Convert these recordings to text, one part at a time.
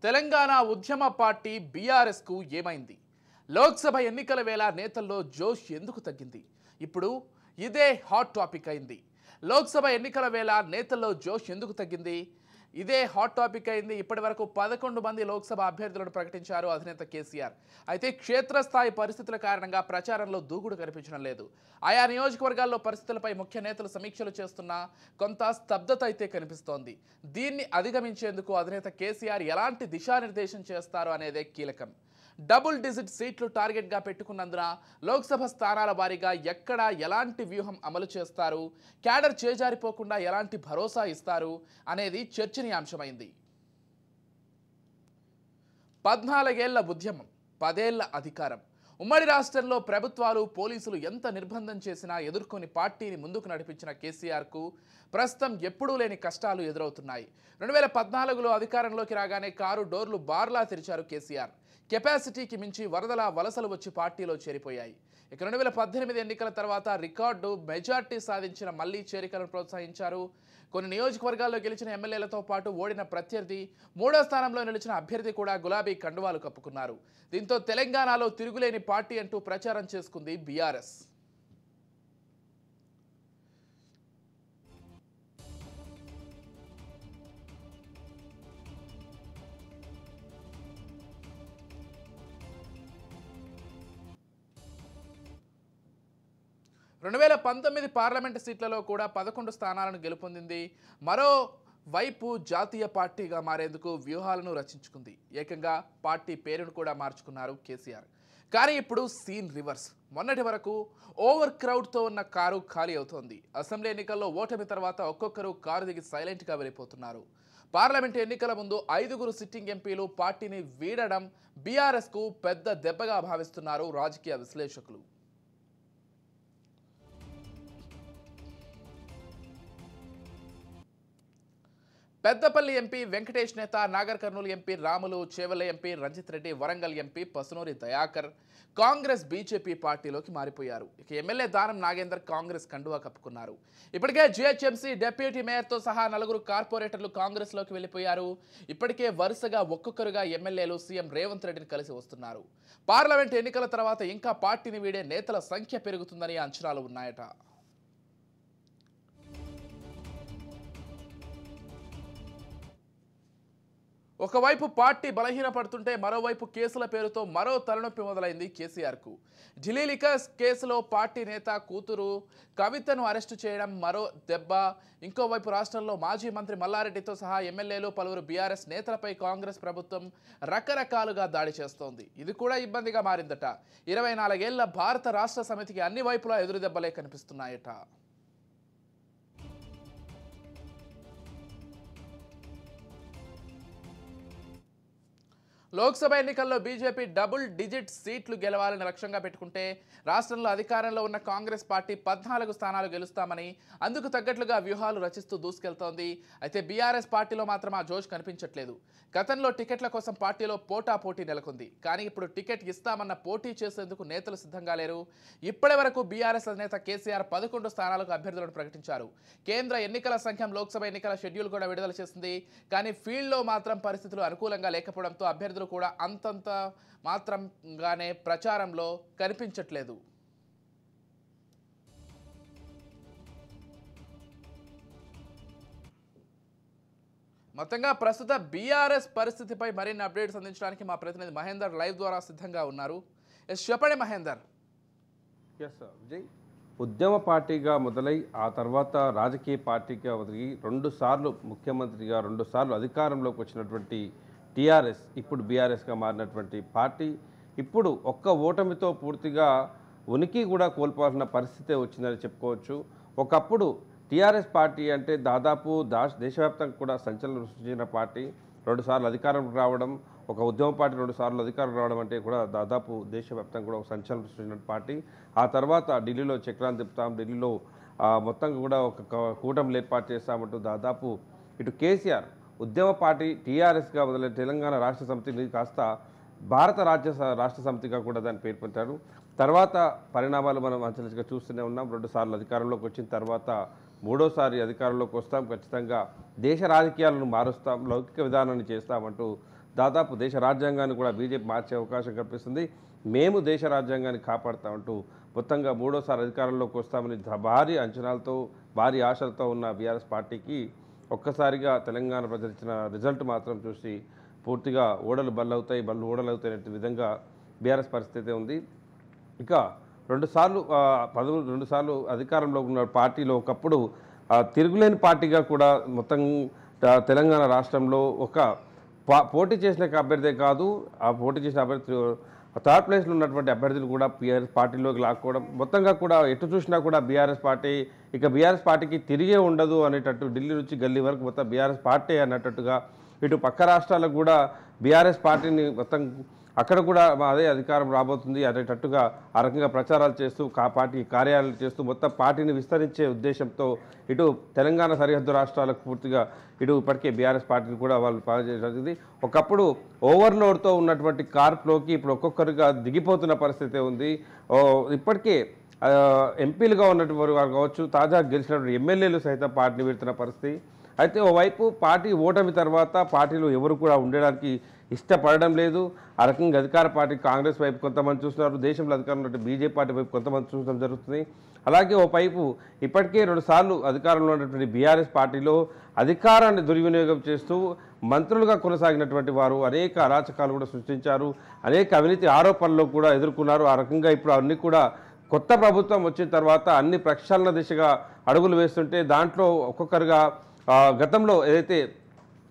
తెలంగాణ ఉద్యమ party BRS కు ఏమైంది? లోక్సభ ఎన్నికల వేళ నేతల్లో జోష్ ఎందుకు తగ్గింది? ఇప్పుడు ఇదే హాట్ టాపిక్ అయింది. లోక్సభ ఎన్నికల వేళ నేతల్లో జోష్ ఎందుకు తగ్గింది? ఇదే హాట్ టాపిక్ అయింది. ఇప్పటివరకు 11 మంది లోక్సభ అభ్యర్థులను ప్రకటించారు అధినేత కేసీఆర్. అయితే క్షేత్రస్థాయి పరిస్థితుల కారణంగా ప్రచారంలో దూకుడు కనిపించడం లేదు. ఆయా నియోజకవర్గాల్లో పరిస్థితులపై ముఖ్య నేతలు సమీక్షలు చేస్తున్నా కొంత స్తబ్దత అయితే కనిపిస్తోంది. దీన్ని అధిగమించేందుకు అధినేత కేసీఆర్ ఎలాంటి దిశానిర్దేశం చేస్తారు అనేదే కీలకం. డబుల్ డిజిట్ సీట్లు టార్గెట్గా పెట్టుకున్నందున లోక్సభ స్థానాల వారీగా ఎక్కడ ఎలాంటి వ్యూహం అమలు చేస్తారు, క్యాడర్ చేజారిపోకుండా ఎలాంటి భరోసా ఇస్తారు అనేది చర్చనీయాంశమైంది. 14 ఏళ్ల ఉద్యమం, 10 ఏళ్ల అధికారం. ఉమ్మడి రాష్ట్రంలో ప్రభుత్వాలు, పోలీసులు ఎంత నిర్బంధం చేసినా ఎదుర్కొని పార్టీని ముందుకు నడిపించిన కేసీఆర్కు ప్రస్తుతం ఎప్పుడూ లేని కష్టాలు ఎదురవుతున్నాయి. 2014లో అధికారంలోకి రాగానే కారు డోర్లు బార్లా తెరిచారు కేసీఆర్. కెపాసిటీకి మించి వరదల వలసలు వచ్చి పార్టీలో చేరిపోయాయి. ఇక 2018 ఎన్నికల తర్వాత రికార్డు మెజార్టీ సాధించిన మళ్లీ చేరికలను ప్రోత్సహించారు. కొన్ని నియోజకవర్గాల్లో గెలిచిన ఎమ్మెల్యేలతో పాటు ఓడిన ప్రత్యర్థి, 3వ స్థానంలో నిలిచిన అభ్యర్థి కూడా గులాబీ కండువాలు కప్పుకున్నారు. దీంతో తెలంగాణలో తిరుగులేని పార్టీ అంటూ ప్రచారం చేసుకుంది బీఆర్ఎస్. రెండు 2019 పార్లమెంటు సీట్లలో కూడా 11 స్థానాలను గెలుపొందింది. మరోవైపు జాతీయ పార్టీగా మారేందుకు వ్యూహాలను రచించుకుంది. ఏకంగా పార్టీ పేరును కూడా మార్చుకున్నారు కేసీఆర్. కానీ ఇప్పుడు సీన్ రివర్స్. మొన్నటి వరకు ఓవర్ క్రౌడ్తో ఉన్న కారు ఖాళీ అవుతోంది. అసెంబ్లీ ఎన్నికల్లో ఓటమి తర్వాత ఒక్కొక్కరు కారు దిగి సైలెంట్గా వెళ్ళిపోతున్నారు. పార్లమెంటు ఎన్నికల ముందు 5గురు సిట్టింగ్ ఎంపీలు పార్టీని వీడడం బీఆర్ఎస్కు పెద్ద దెబ్బగా భావిస్తున్నారు రాజకీయ విశ్లేషకులు. Peddapalli MP Venkatesh Netha, Nagarkurnool MP Ramulu, Chevella MP Ranjith Reddy, Warangal MP Pasunuri Dayakar Congress BJP పార్టీలోకి మారిపోయారు. ఇక ఎమ్మెల్యే దానం నాగేందర్ కాంగ్రెస్ కండువా కప్పుకున్నారు. ఇప్పటికే జీహెచ్ఎంసీ డిప్యూటీ మేయర్తో సహా 4 కార్పొరేటర్లు కాంగ్రెస్లోకి వెళ్లిపోయారు. ఇప్పటికే వరుసగా ఒక్కొక్కరుగా ఎమ్మెల్యేలు సీఎం రేవంత్ రెడ్డిని కలిసి వస్తున్నారు. పార్లమెంట్ ఎన్నికల తర్వాత ఇంకా పార్టీని వీడే నేతల సంఖ్య పెరుగుతుందని అంచనాలు ఉన్నాయట. ఒకవైపు పార్టీ బలహీనపడుతుంటే మరోవైపు కేసుల పేరుతో మరో తలనొప్పి మొదలైంది కేసీఆర్కు. ఢిల్లీ లిక్కర్ కేసులో పార్టీ నేత కూతురు కవితను అరెస్టు చేయడం మరో దెబ్బ. ఇంకోవైపు రాష్ట్రంలో మాజీ మంత్రి మల్లారెడ్డితో సహా ఎమ్మెల్యేలు, పలువురు బీఆర్ఎస్ నేతలపై కాంగ్రెస్ ప్రభుత్వం రకరకాలుగా దాడి చేస్తోంది. ఇది కూడా ఇబ్బందిగా మారిందట. 24 ఏళ్ల భారత రాష్ట్ర సమితికి అన్ని వైపులా ఎదురుదెబ్బలే కనిపిస్తున్నాయట. లోక్సభ ఎన్నికల్లో బీజేపీ డబుల్ డిజిట్ సీట్లు గెలవాలని లక్ష్యంగా పెట్టుకుంటే రాష్ట్రంలో అధికారంలో ఉన్న కాంగ్రెస్ పార్టీ 14 స్థానాలు గెలుస్తామని అందుకు తగ్గట్లుగా వ్యూహాలు రచిస్తూ దూసుకెళ్తోంది. అయితే బీఆర్ఎస్ పార్టీలో మాత్రం ఆ జోష్ కనిపించట్లేదు. గతంలో టికెట్ల కోసం పార్టీలో పోటాపోటీ నెలకొంది. కానీ ఇప్పుడు టికెట్ ఇస్తామన్న పోటీ చేసేందుకు నేతలు సిద్ధంగా లేరు. ఇప్పటి వరకు బీఆర్ఎస్ అధినేత కేసీఆర్ 11 స్థానాలకు అభ్యర్థులను ప్రకటించారు. కేంద్ర ఎన్నికల సంఘం లోక్సభ ఎన్నికల షెడ్యూల్ కూడా విడుదల చేసింది. కానీ ఫీల్డ్లో మాత్రం పరిస్థితులు అనుకూలంగా లేకపోవడంతో అభ్యర్థులు కూడా అంతంత మాత్రంగానే ప్రచారంలో కనిపించట్లేదు. మొత్తంగా ప్రస్తుత బీఆర్ఎస్ పరిస్థితిపై మరిన్ని అప్డేట్స్ అందించడానికి మా ప్రతినిధి మహేందర్ లైవ్ ద్వారా సిద్ధంగా ఉన్నారు. చెప్పండి మహేందర్. విజయ్, ఉద్యమ పార్టీగా మొదలై ఆ తర్వాత రాజకీయ పార్టీగా ఒదిగి 2 సార్లు ముఖ్యమంత్రిగా, 2 సార్లు అధికారంలోకి వచ్చినటువంటి టీఆర్ఎస్ ఇప్పుడు బీఆర్ఎస్గా మారినటువంటి పార్టీ ఇప్పుడు ఒక్క ఓటమితో పూర్తిగా ఉనికి కూడా కోల్పోవాల్సిన పరిస్థితే వచ్చిందని చెప్పుకోవచ్చు. ఒకప్పుడు టీఆర్ఎస్ పార్టీ అంటే దాదాపు దేశవ్యాప్తంగా కూడా సంచలనం సృష్టించిన పార్టీ. 2 సార్లు అధికారంలోకి రావడం, ఒక ఉద్యమ పార్టీ 2 సార్లు అధికారం రావడం అంటే కూడా దాదాపు దేశవ్యాప్తంగా కూడా ఒక సంచలనం సృష్టించిన పార్టీ. ఆ తర్వాత ఢిల్లీలో చక్రాన్ని తిప్పుతాం, ఢిల్లీలో మొత్తంగా కూడా ఒక కూటమిలు ఏర్పాటు చేస్తామంటూ దాదాపు ఇటు కేసీఆర్ ఉద్యమ పార్టీ టీఆర్ఎస్గా మొదలైన తెలంగాణ రాష్ట్ర సమితిని కాస్త భారత రాష్ట్ర సమితిగా కూడా దాన్ని పేరు పెట్టారు. తర్వాత పరిణామాలు మనం అంచెలుగా చూస్తూనే ఉన్నాం. 2 సార్లు అధికారంలోకి వచ్చిన తర్వాత మూడోసారి అధికారంలోకి వస్తాం, ఖచ్చితంగా దేశ రాజకీయాలను మారుస్తాం, లౌకిక విధానాన్ని చేస్తామంటూ దాదాపు దేశ రాజ్యాంగాన్ని కూడా బీజేపీ మార్చే అవకాశం కనిపిస్తుంది. మేము దేశ రాజ్యాంగాన్ని కాపాడుతామంటూ మొత్తంగా మూడోసారి అధికారంలోకి వస్తామని భారీ అంచనాలతో భారీ ఆశలతో ఉన్న బీఆర్ఎస్ పార్టీకి ఒక్కసారిగా తెలంగాణ ప్రజలు ఇచ్చిన రిజల్ట్ మాత్రం చూసి పూర్తిగా ఓడలు బల్లవుతాయి, బళ్ళు ఓడలవుతాయి అనే విధంగా బీఆర్ఎస్ పరిస్థితి ఉంది. ఇక రెండు సార్లు అధికారంలో ఉన్న పార్టీలో ఒకప్పుడు తిరుగులేని పార్టీగా కూడా మొత్తం తెలంగాణ రాష్ట్రంలో ఒక పోటీ చేసిన అభ్యర్థే కాదు, ఆ పోటీ చేసిన అభ్యర్థి థర్డ్ ప్లేస్లో ఉన్నటువంటి అభ్యర్థులు కూడా బీఆర్ఎస్ పార్టీలోకి లాక్కోవడం, మొత్తంగా కూడా ఎటు చూసినా కూడా బీఆర్ఎస్ పార్టీ బీఆర్ఎస్ పార్టీకి తిరిగే ఉండదు అనేటట్టు ఢిల్లీ నుంచి గల్లీ వరకు మొత్తం బీఆర్ఎస్ పార్టీ అన్నట్టుగా ఇటు పక్క రాష్ట్రాలకు కూడా బీఆర్ఎస్ పార్టీని మొత్తం అక్కడ కూడా అదే అధికారం రాబోతుంది అనేటట్టుగా ఆ రకంగా ప్రచారాలు చేస్తూ పార్టీ కార్యాలయాలు చేస్తూ మొత్తం పార్టీని విస్తరించే ఉద్దేశంతో ఇటు తెలంగాణ సరిహద్దు రాష్ట్రాలకు పూర్తిగా ఇటు ఇప్పటికే బీఆర్ఎస్ పార్టీని కూడా వాళ్ళు పనిచేసేది. ఒకప్పుడు ఓవర్లోడ్తో ఉన్నటువంటి కార్ప్లోకి ఇప్పుడు ఒక్కొక్కరుగా దిగిపోతున్న పరిస్థితి ఉంది. ఇప్పటికే ఎంపీలుగా ఉన్నటువంటి వారు కావచ్చు, తాజాగా గెలిచినటువంటి ఎమ్మెల్యేలు సైతం పార్టీని వీడుతున్న పరిస్థితి. అయితే ఓవైపు పార్టీ ఓటమి తర్వాత పార్టీలో ఎవరు కూడా ఉండడానికి ఇష్టపడడం లేదు. ఆ రకంగా అధికార పార్టీ కాంగ్రెస్ వైపు కొంతమంది చూస్తున్నారు, దేశంలో అధికారంలో ఉన్నట్టు బీజేపీ పార్టీ వైపు కొంతమంది చూడడం జరుగుతుంది. అలాగే ఓవైపు ఇప్పటికే 2 సార్లు అధికారంలో ఉన్నటువంటి బీఆర్ఎస్ పార్టీలో అధికారాన్ని దుర్వినియోగం చేస్తూ మంత్రులుగా కొనసాగినటువంటి వారు అనేక అరాచకాలు కూడా సృష్టించారు, అనేక అవినీతి ఆరోపణలు కూడా ఎదుర్కొన్నారు. ఆ రకంగా ఇప్పుడు అన్ని కూడా కొత్త ప్రభుత్వం వచ్చిన తర్వాత అన్ని ప్రక్షాళన దిశగా అడుగులు వేస్తుంటే దాంట్లో ఒక్కొక్కరుగా గతంలో ఏదైతే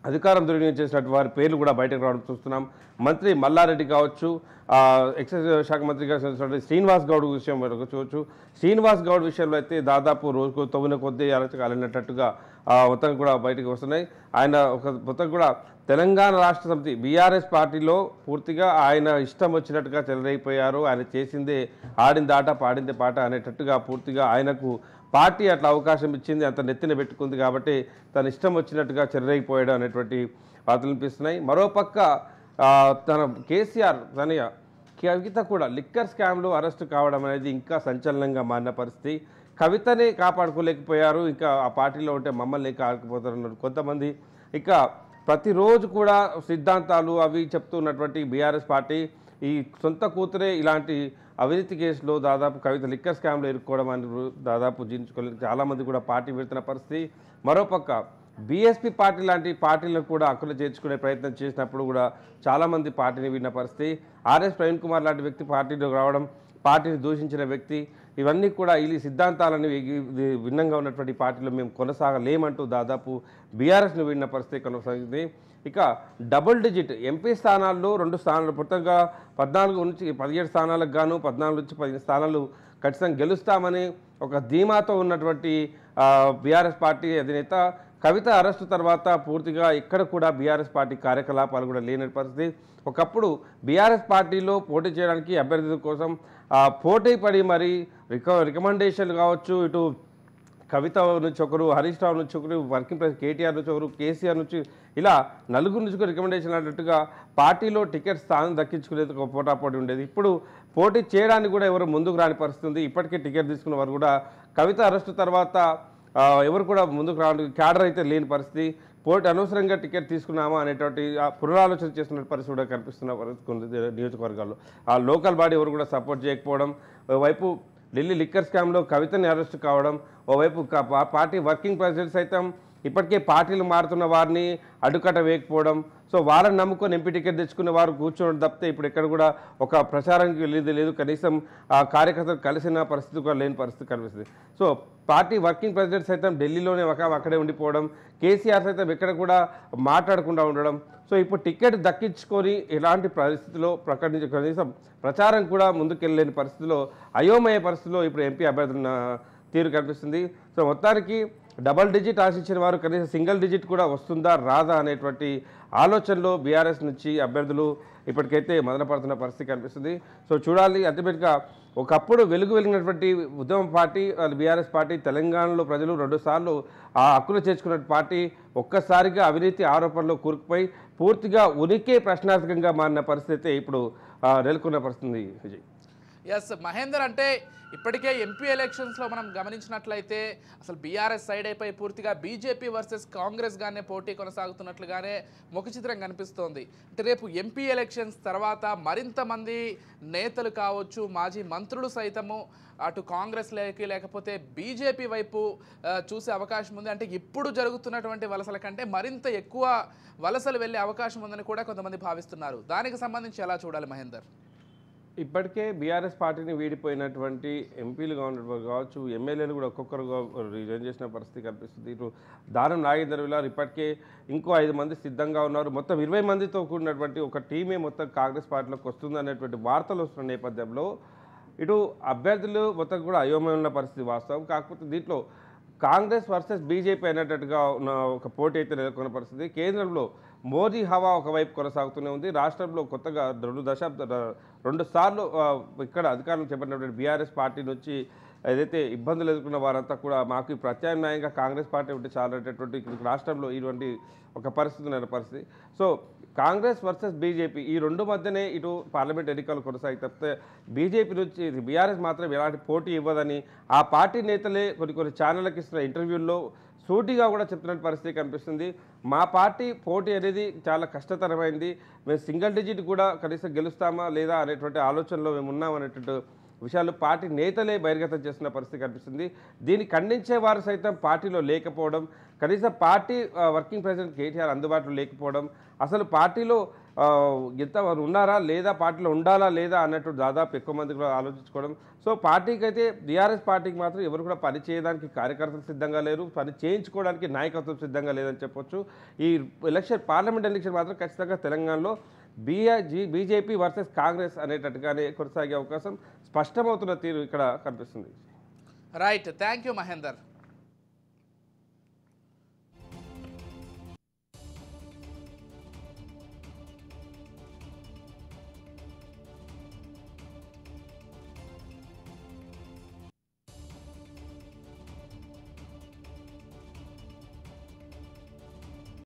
అధికారం దుర్వినియోగం చేసినటువంటి వారి పేర్లు కూడా బయటకు రావడం చూస్తున్నాం. మంత్రి మల్లారెడ్డి కావచ్చు, ఎక్సైజ్ శాఖ మంత్రిగా శ్రీనివాస్ గౌడ్ విషయం చూడవచ్చు. శ్రీనివాస్ గౌడ్ విషయంలో అయితే దాదాపు రోజుకు తవ్విన కొద్దీ అరచకాలు అన్నట్టుగా మొత్తం కూడా బయటకు వస్తున్నాయి. ఆయన మొత్తం కూడా తెలంగాణ రాష్ట్ర సమితి బీఆర్ఎస్ పార్టీలో పూర్తిగా ఆయన ఇష్టం వచ్చినట్టుగా చెలరైపోయారు. ఆయన చేసిందే ఆడింది ఆట, పాడిందే పాట అనేటట్టుగా పూర్తిగా ఆయనకు పార్టీ అట్లా అవకాశం ఇచ్చింది, అంత నెత్తిన పెట్టుకుంది కాబట్టి తన ఇష్టం వచ్చినట్టుగా చెలరైపోయాడు అనేటువంటి వార్తలు వినిపిస్తున్నాయి. మరోపక్క తన కేసీఆర్ తనయ కవిత కూడా లిక్కర్ స్కామ్లో అరెస్టు కావడం అనేది ఇంకా సంచలనంగా మారిన పరిస్థితి. కవితనే కాపాడుకోలేకపోయారు, ఇంకా ఆ పార్టీలో ఉంటే మమ్మల్ని కాకపోతారన్నారు కొంతమంది. ఇక ప్రతిరోజు కూడా సిద్ధాంతాలు అవి చెప్తున్నటువంటి బీఆర్ఎస్ పార్టీ ఈ సొంత కూతురే ఇలాంటి అవినీతి కేసులో దాదాపు కవిత లిక్కర్ స్కామ్లో ఇరుక్కోవడం అని దాదాపు జీర్ణించుకోలేదు. చాలామంది కూడా పార్టీ పెడుతున్న పరిస్థితి. మరోపక్క బీఎస్పీ పార్టీ లాంటి పార్టీలకు కూడా హక్కులు చేర్చుకునే ప్రయత్నం చేసినప్పుడు కూడా చాలామంది పార్టీని విన్న పరిస్థితి. ఆర్ఎస్ ప్రవీణ్ కుమార్ లాంటి వ్యక్తి పార్టీలోకి రావడం, పార్టీని దూషించిన వ్యక్తి, ఇవన్నీ కూడా ఈ సిద్ధాంతాలని భిన్నంగా ఉన్నటువంటి పార్టీలో మేము కొనసాగలేమంటూ దాదాపు బీఆర్ఎస్ను విన్న పరిస్థితి కొనసాగింది. ఇక డబుల్ డిజిట్ ఎంపీ స్థానాల్లో 2 స్థానాలు మొత్తంగా 14 నుంచి 17 స్థానాలకు గాను 14 నుంచి 15 స్థానాలు ఖచ్చితంగా గెలుస్తామని ఒక ధీమాతో ఉన్నటువంటి బీఆర్ఎస్ పార్టీ అధినేత కవిత అరెస్టు తర్వాత పూర్తిగా ఇక్కడ కూడా బీఆర్ఎస్ పార్టీ కార్యకలాపాలు కూడా లేని పరిస్థితి. ఒకప్పుడు బీఆర్ఎస్ పార్టీలో పోటీ చేయడానికి అభ్యర్థుల కోసం పోటీ పడి మరి రికమెండేషన్లు కావచ్చు, ఇటు కవిత నుంచి ఒకరు, హరీష్ రావు నుంచి ఒకరు, వర్కింగ్ ప్రెసిడెంట్ కేటీఆర్ నుంచి ఒకరు, కేసీఆర్ నుంచి ఇలా నలుగురు నుంచి రికమెండేషన్ అన్నట్టుగా పార్టీలో టికెట్ స్థానం దక్కించుకునేది ఒక పోటాపోటీ ఉండేది. ఇప్పుడు పోటీ చేయడానికి కూడా ఎవరు ముందుకు రాని పరిస్థితి ఉంది. ఇప్పటికే టికెట్ తీసుకున్న వారు కూడా కవిత అరెస్టు తర్వాత ఎవరు కూడా ముందుకు రావడానికి క్యాడర్ అయితే లేని పరిస్థితి. పోటీ అనవసరంగా టికెట్ తీసుకున్నామా అనేటువంటి పునరాలోచన చేస్తున్న పరిస్థితి కూడా కనిపిస్తున్న నియోజకవర్గాల్లో. ఆ లోకల్ బాడీ ఎవరు కూడా సపోర్ట్ చేయకపోవడం, ఓవైపు ఢిల్లీ లిక్కర్ స్కామ్లో కవితని అరెస్ట్ కావడం, ఓవైపు పార్టీ వర్కింగ్ ప్రెసిడెంట్ సైతం ఇప్పటికే పార్టీలు మారుతున్న వారిని అడ్డుకట్ట వేయకపోవడం, సో వాళ్ళని నమ్ముకొని ఎంపీ టికెట్ తెచ్చుకున్న వారు కూర్చోవడం తప్పితే ఇప్పుడు ఎక్కడ కూడా ఒక ప్రచారానికి వెళ్ళేది లేదు. కనీసం ఆ కార్యకర్తలు కలిసిన పరిస్థితి కూడా లేని పరిస్థితి కనిపిస్తుంది. సో పార్టీ వర్కింగ్ ప్రెసిడెంట్ సైతం ఢిల్లీలోనే అక్కడే ఉండిపోవడం, కేసీఆర్ సైతం ఎక్కడ కూడా మాట్లాడకుండా ఉండడం. సో ఇప్పుడు టికెట్ దక్కించుకొని ఇలాంటి పరిస్థితిలో కనీసం ప్రచారం కూడా ముందుకెళ్ళలేని పరిస్థితిలో, అయోమయ పరిస్థితిలో ఇప్పుడు ఎంపీ అభ్యర్థుల తీరు కనిపిస్తుంది. సో మొత్తానికి డబల్ డిజిట్ ఆశించిన వారు కనీసం సింగిల్ డిజిట్ కూడా వస్తుందా రాదా అనేటువంటి ఆలోచనలో బీఆర్ఎస్ నుంచి అభ్యర్థులు ఇప్పటికైతే మొదలుపడుతున్న పరిస్థితి కనిపిస్తుంది. సో చూడాలి. అల్టిమేట్గా ఒకప్పుడు వెలిగినటువంటి ఉద్యమ పార్టీ బీఆర్ఎస్ పార్టీ తెలంగాణలో ప్రజలు 2 సార్లు ఆ హక్కులు చేర్చుకున్న పార్టీ ఒక్కసారిగా అవినీతి ఆరోపణలో కూరుకుపోయి పూర్తిగా ఉనికే ప్రశ్నార్థకంగా మారిన పరిస్థితి ఇప్పుడు నెలకొన్న పరిస్థితి విజయ్. ఎస్ మహేందర్, అంటే ఇప్పటికే ఎంపీ ఎలక్షన్స్లో మనం గమనించినట్లయితే అసలు బీఆర్ఎస్ సైడ్ అయిపోయి పూర్తిగా బీజేపీ వర్సెస్ కాంగ్రెస్ గానే పోటీ కొనసాగుతున్నట్లుగానే ముఖ చిత్రం కనిపిస్తోంది. అంటే రేపు ఎంపీ ఎలక్షన్స్ తర్వాత మరింత మంది నేతలు కావచ్చు, మాజీ మంత్రులు సైతము అటు కాంగ్రెస్ లేకపోతే బీజేపీ వైపు చూసే అవకాశం ఉంది. అంటే ఇప్పుడు జరుగుతున్నటువంటి వలసల కంటే మరింత ఎక్కువ వలసలు వెళ్ళే అవకాశం ఉందని కూడా కొంతమంది భావిస్తున్నారు. దానికి సంబంధించి ఎలా చూడాలి మహేందర్? ఇప్పటికే బీఆర్ఎస్ పార్టీని వీడిపోయినటువంటి ఎంపీలు కావచ్చు, ఎమ్మెల్యేలు కూడా ఒక్కొక్కరుగా రిజైన్ చేసిన పరిస్థితి కనిపిస్తుంది. ఇటు దానం నాగేందర్ విలార్ ఇప్పటికే ఇంకో 5 మంది సిద్ధంగా ఉన్నారు. మొత్తం 20 మందితో కూడినటువంటి ఒక టీమే మొత్తం కాంగ్రెస్ పార్టీలోకి వస్తుందనేటువంటి వార్తలు వస్తున్న నేపథ్యంలో ఇటు అభ్యర్థులు మొత్తం కూడా అయోమయం ఉన్న పరిస్థితి వాస్తవం. కాకపోతే దీంట్లో కాంగ్రెస్ వర్సెస్ బీజేపీ అనేటట్టుగా ఉన్న ఒక పోటీ అయితే నెలకొన్న పరిస్థితి. కేంద్రంలో మోదీ హవా ఒకవైపు కొనసాగుతూనే ఉంది. రాష్ట్రంలో కొత్తగా 2 సార్లు ఇక్కడ అధికారం చేపట్టినటువంటి బీఆర్ఎస్ పార్టీ నుంచి ఏదైతే ఇబ్బందులు ఎదుర్కొన్న వారంతా కూడా మాకు ప్రత్యామ్నాయంగా కాంగ్రెస్ పార్టీ ఉంటే చాలనేటటువంటి రాష్ట్రంలో ఇటువంటి ఒక పరిస్థితి ఉన్న పరిస్థితి. సో కాంగ్రెస్ వర్సెస్ బీజేపీ ఈ 2 మధ్యనే ఇటు పార్లమెంట్ ఎన్నికలు కొనసాగి తప్పితే బీజేపీ నుంచి బీఆర్ఎస్ మాత్రం ఎలాంటి పోటీ ఇవ్వదని ఆ పార్టీ నేతలే కొన్ని ఛానళ్ళకి ఇస్తున్న ఇంటర్వ్యూల్లో సూటిగా కూడా చెప్తున్న పరిస్థితి కనిపిస్తుంది. మా పార్టీ పోటీ అనేది చాలా కష్టతరమైంది, మేము సింగిల్ డిజిట్ కూడా కనీసం గెలుస్తామా లేదా అనేటువంటి ఆలోచనలో మేము ఉన్నామనేటువంటి విషయాలు పార్టీ నేతలే బహిర్గతం చేస్తున్న పరిస్థితి కనిపిస్తుంది. దీన్ని ఖండించే వారు సైతం పార్టీలో లేకపోవడం, కనీసం పార్టీ వర్కింగ్ ప్రెసిడెంట్ కేటీఆర్ అందుబాటులో లేకపోవడం, అసలు పార్టీలో ఎంతవారు ఉన్నారా లేదా, పార్టీలో ఉండాలా లేదా అన్నట్టు దాదాపు ఎక్కువ మంది కూడా ఆలోచించుకోవడం. సో పార్టీకి అయితే బీఆర్ఎస్ పార్టీకి మాత్రం ఎవరు కూడా పని చేయడానికి కార్యకర్తలు సిద్ధంగా లేరు, పని చేయించుకోవడానికి నాయకత్వం సిద్ధంగా లేదని చెప్పొచ్చు. ఈ పార్లమెంట్ ఎలక్షన్ మాత్రం ఖచ్చితంగా తెలంగాణలో బీజేపీ వర్సెస్ కాంగ్రెస్ అనేటట్టుగానే కొనసాగే అవకాశం స్పష్టమవుతున్న తీరు ఇక్కడ కనిపిస్తుంది. Right, thank you Mahender.